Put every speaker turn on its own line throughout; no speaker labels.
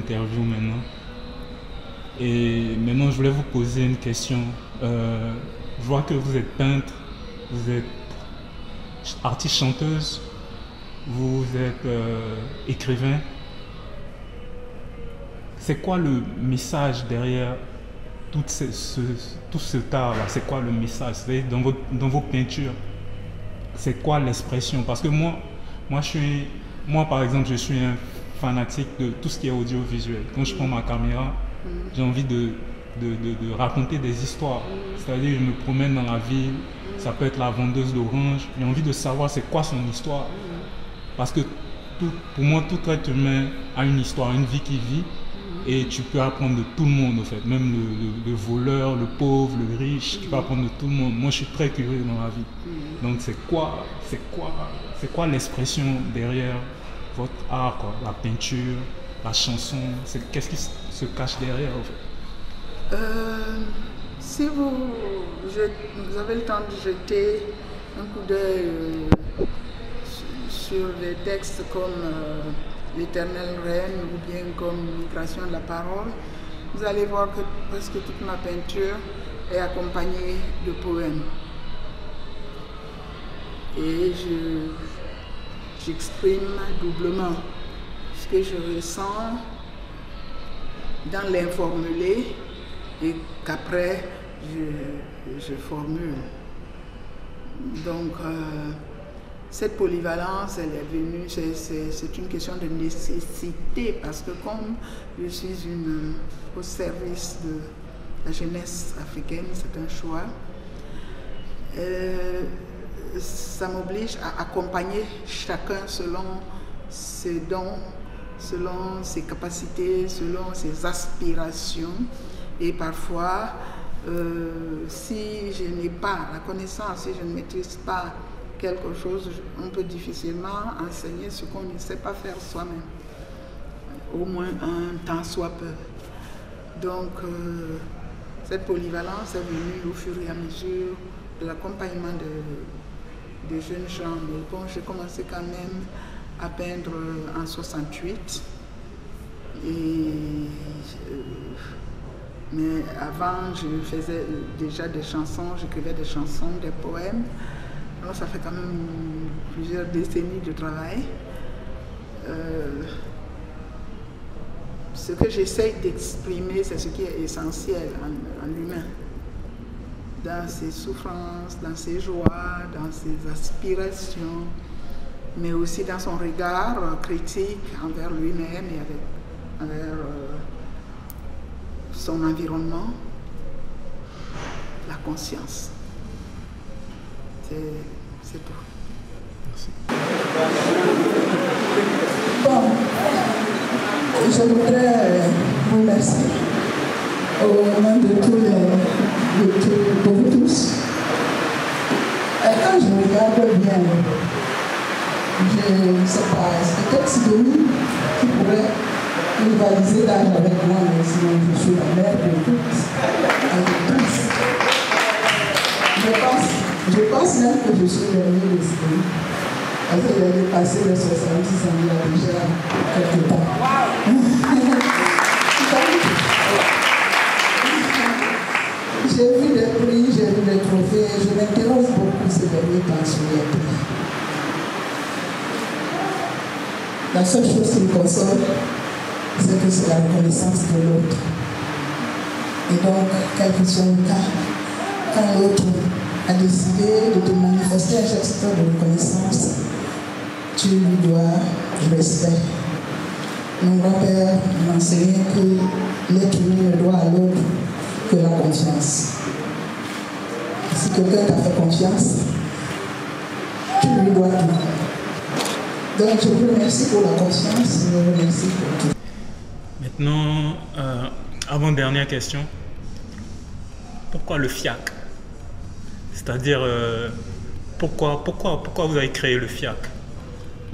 l'interview maintenant. Et maintenant, je voulais vous poser une question. Je vois que vous êtes peintre, vous êtes artiste chanteuse, vous êtes écrivain. C'est quoi le message derrière tout cet art-là? C'est quoi le message? C'est dans vos peintures, c'est quoi l'expression? Parce que moi, par exemple, je suis un fanatique de tout ce qui est audiovisuel. Quand je prends ma caméra, j'ai envie de raconter des histoires. C'est-à-dire, je me promène dans la ville, ça peut être la vendeuse d'oranges, j'ai envie de savoir c'est quoi son histoire. Parce que pour moi, tout être humain a une histoire, une vie qui vit, et tu peux apprendre de tout le monde, en fait. Même le voleur, le pauvre, le riche, tu peux apprendre de tout le monde. Moi, je suis très curieux dans la vie. Donc, c'est quoi l'expression derrière votre art, quoi? La peinture, la chanson, qu'est-ce qui se cache derrière, en fait?
Si vous avez le temps de jeter un coup d'œil sur des textes comme L'Éternelle Reine ou bien comme Migration de la parole, vous allez voir que presque toute ma peinture est accompagnée de poèmes. Et j'exprime doublement ce que je ressens dans l'informulé et qu'après je formule. Donc cette polyvalence, elle est venue, c'est une question de nécessité parce que comme je suis au service de la jeunesse africaine, c'est un choix. Ça m'oblige à accompagner chacun selon ses dons, selon ses capacités, selon ses aspirations. Et parfois, si je n'ai pas la connaissance, si je ne maîtrise pas quelque chose, on peut difficilement enseigner ce qu'on ne sait pas faire soi-même, au moins un temps soit peu. Donc, cette polyvalence est venue au fur et à mesure de l'accompagnement de jeunes gens. Mais bon, j'ai commencé quand même à peindre en 68. Mais avant, je faisais déjà des chansons, j'écrivais des chansons, des poèmes. Alors ça fait quand même plusieurs décennies de travail. Ce que j'essaye d'exprimer, c'est ce qui est essentiel en l'humain. Dans ses souffrances, dans ses joies, dans ses aspirations, mais aussi dans son regard critique envers lui-même et envers son environnement, la conscience. C'est tout.
Merci.
Bon, je voudrais vous remercier au nom de vous tous. Et quand je regarde bien, je ne sais pas, est-ce que Sidonie qui pourrait rivaliser d'âge avec moi, mais sinon je suis la mère de tous. Je pense même que je suis l'aînée de Sidonie. Parce qu'elle est passée de 66 ans, il y a déjà quelques temps. J'ai vu des prix, j'ai vu des trophées, je m'intéresse beaucoup ces derniers temps sur les prix. La seule chose qui me console, c'est que c'est la reconnaissance de l'autre. Et donc, quel que soit le cas, quand l'autre a décidé de te manifester un geste de reconnaissance, tu lui dois du respect. Mon grand-père m'enseignait que l'être humain ne doit à l'autre que la confiance. Si quelqu'un t'a fait confiance, tu lui dois tout. Donc je vous remercie pour la confiance, je vous remercie pour tout.
Maintenant, avant-dernière question. Pourquoi le FIAC? C'est-à-dire, pourquoi vous avez créé le FIAC?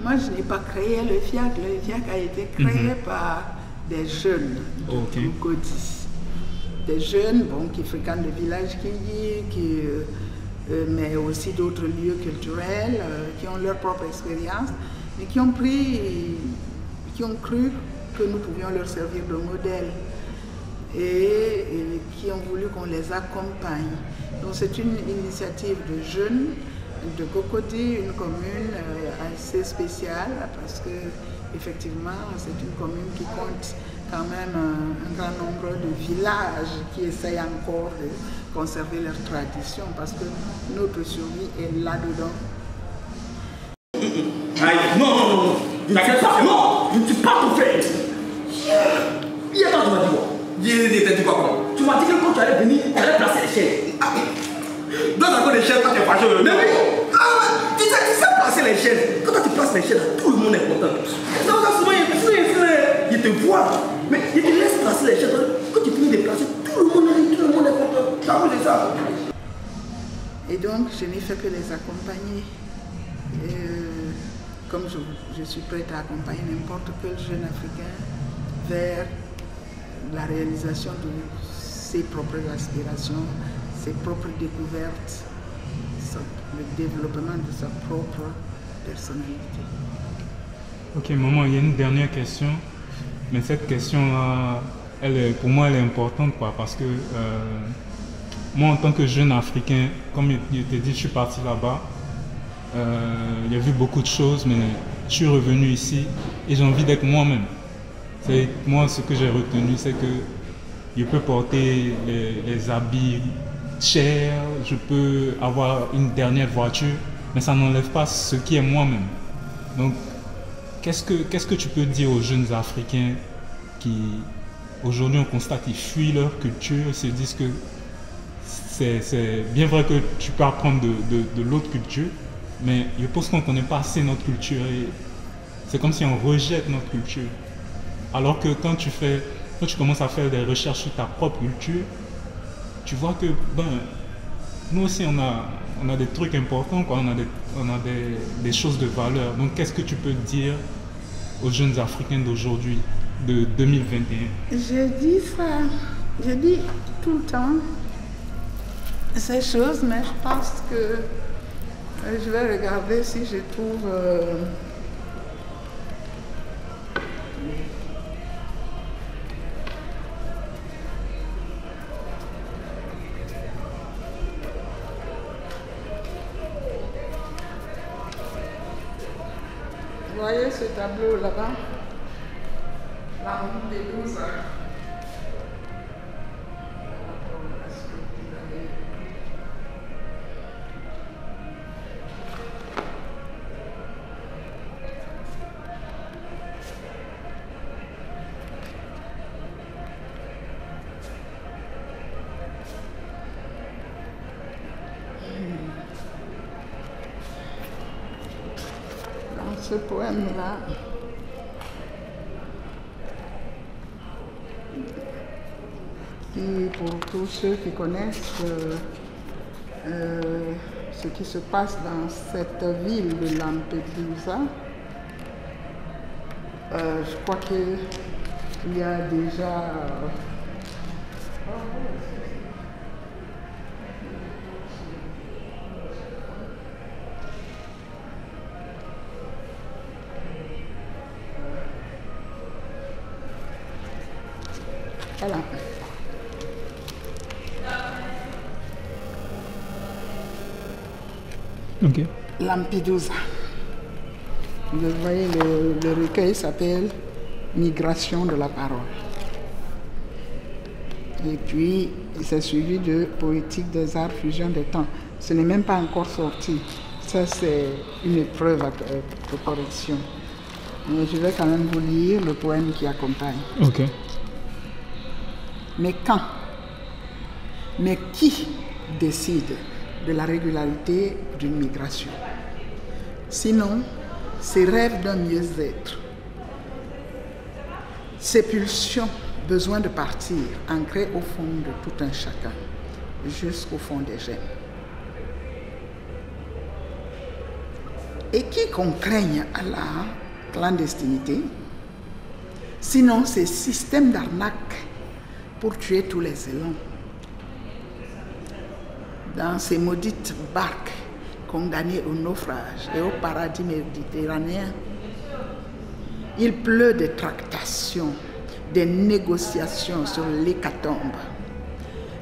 Moi, je n'ai pas créé le FIAC. Le FIAC a été créé par des jeunes de Codis. Des jeunes qui fréquentent le village Kingi, mais aussi d'autres lieux culturels, qui ont leur propre expérience, mais qui ont cru que nous pouvions leur servir de modèle et qui ont voulu qu'on les accompagne. Donc c'est une initiative de jeunes de Cocody, une commune assez spéciale parce que effectivement c'est une commune qui compte quand même un grand nombre de villages qui essayent encore de conserver leurs traditions parce que notre survie est là-dedans.
Non, non, non, je n'accepte pas, non, je ne suis pas ton frère. Hier, quand tu m'as dit quoi? Hier, dit quoi comment? Tu m'as dit que quand tu allais venir, tu allais placer les chaises. Donne encore les chaises quand tu es fâché. Mais oui, tu sais placer les chaises. Quand tu places les chaises, tout le monde est content. Ça va souvent, il te voit, mais il te laisse placer les chaises. Quand tu finis de placer, tout le monde est content. Ça vous dit ça?
Et donc, je n'ai fait que les accompagner. Comme je suis prête à accompagner n'importe quel jeune Africain vers la réalisation de ses propres aspirations, ses propres découvertes, le développement de sa propre personnalité.
Ok, maman, il y a une dernière question, mais cette question-là, pour moi, elle est importante, quoi, parce que moi, en tant que jeune Africain, comme je t'ai dit, je suis parti là-bas. J'ai vu beaucoup de choses, mais je suis revenu ici et j'ai envie d'être moi-même. Moi, ce que j'ai retenu, c'est que je peux porter les habits chers, je peux avoir une dernière voiture, mais ça n'enlève pas ce qui est moi-même. Donc, qu'est-ce que tu peux dire aux jeunes Africains qui, aujourd'hui, on constate qu'ils fuient leur culture, ils se disent que c'est bien vrai que tu peux apprendre de l'autre culture, mais je pense qu'on ne connaît pas assez notre culture et c'est comme si on rejette notre culture. Alors que quand tu commences à faire des recherches sur ta propre culture, tu vois que nous aussi on a des trucs importants, quoi. On a des choses de valeur. Donc qu'est-ce que tu peux dire aux jeunes Africains d'aujourd'hui, de 2021?
Je dis tout le temps ces choses, mais je pense que je vais regarder si je trouve vous voyez ce tableau là-bas? Lampedusa. Ce poème-là, qui, pour tous ceux qui connaissent ce qui se passe dans cette ville de Lampedusa, je crois qu'il y a déjà voilà.
Ok.
Lampedusa. Vous voyez, le recueil s'appelle Migration de la parole. Et puis, c'est suivi de Poétique des arts, fusion des temps. Ce n'est même pas encore sorti. Ça, c'est une épreuve de correction. Mais je vais quand même vous lire le poème qui accompagne.
Ok.
Mais quand? Mais qui décide de la régularité d'une migration? Sinon, ces rêves d'un mieux-être, ces pulsions, besoin de partir, ancrées au fond de tout un chacun, jusqu'au fond des gènes. Et qui contraignent à la clandestinité, sinon ces systèmes d'arnaque pour tuer tous les élans. Dans ces maudites barques condamnées au naufrage et au paradis méditerranéen, Il pleut des tractations, des négociations sur l'hécatombe.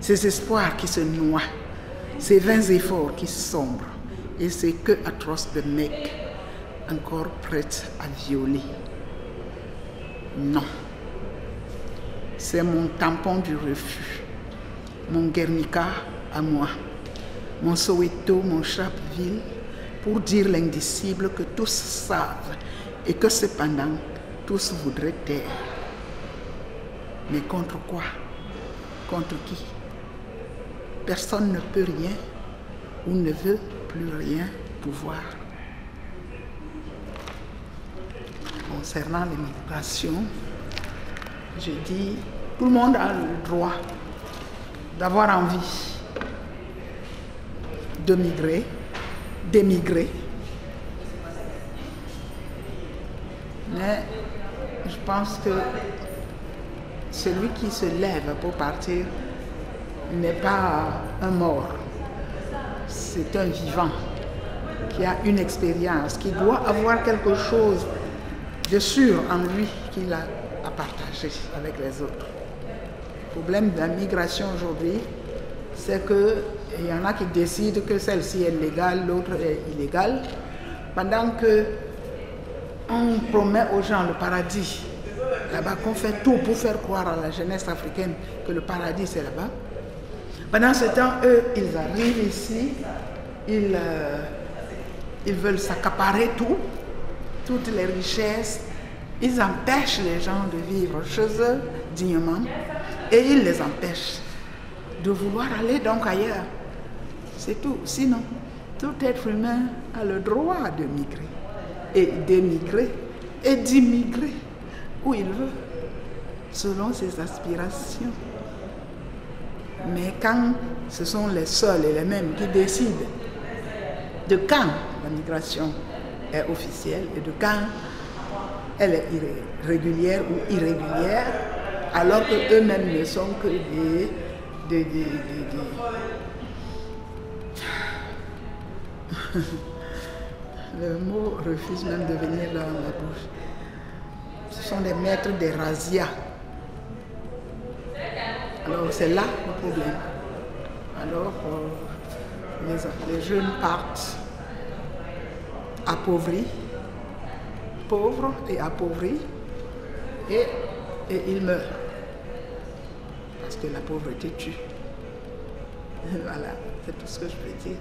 Ces espoirs qui se noient, ces vains efforts qui sombrent, et ces queues atroces de mecs encore prêtes à violer. Non. C'est mon tampon du refus, mon Guernica à moi, mon Soweto, mon Sharpeville, pour dire l'indicible que tous savent et que cependant tous voudraient taire. Mais contre quoi? Contre qui? Personne ne peut rien ou ne veut plus rien pouvoir. Concernant l'immigration, je dis, tout le monde a le droit d'avoir envie de migrer, d'émigrer. Mais je pense que celui qui se lève pour partir n'est pas un mort. C'est un vivant qui a une expérience, qui doit avoir quelque chose de sûr en lui qu'il a à partager avec les autres. Le problème de la migration aujourd'hui, c'est qu'il y en a qui décident que celle-ci est légale, l'autre est illégale, pendant que on promet aux gens le paradis là-bas, qu'on fait tout pour faire croire à la jeunesse africaine que le paradis c'est là-bas. Pendant ce temps, eux, ils arrivent ici, ils veulent s'accaparer tout, toutes les richesses, ils empêchent les gens de vivre chez eux dignement et ils les empêchent de vouloir aller donc ailleurs. C'est tout. Sinon, tout être humain a le droit de migrer et d'émigrer et d'immigrer où il veut, selon ses aspirations. Mais quand ce sont les seuls et les mêmes qui décident de quand la migration est officielle et de quand elle est régulière ou irrégulière, alors qu'eux-mêmes ne sont que Le mot refuse même de venir dans ma bouche. Ce sont des maîtres des razzias. Alors c'est là le problème. Alors les jeunes partent appauvris, pauvres et appauvris, et ils meurent. Parce que la pauvreté tue. Voilà, c'est tout ce que je peux dire.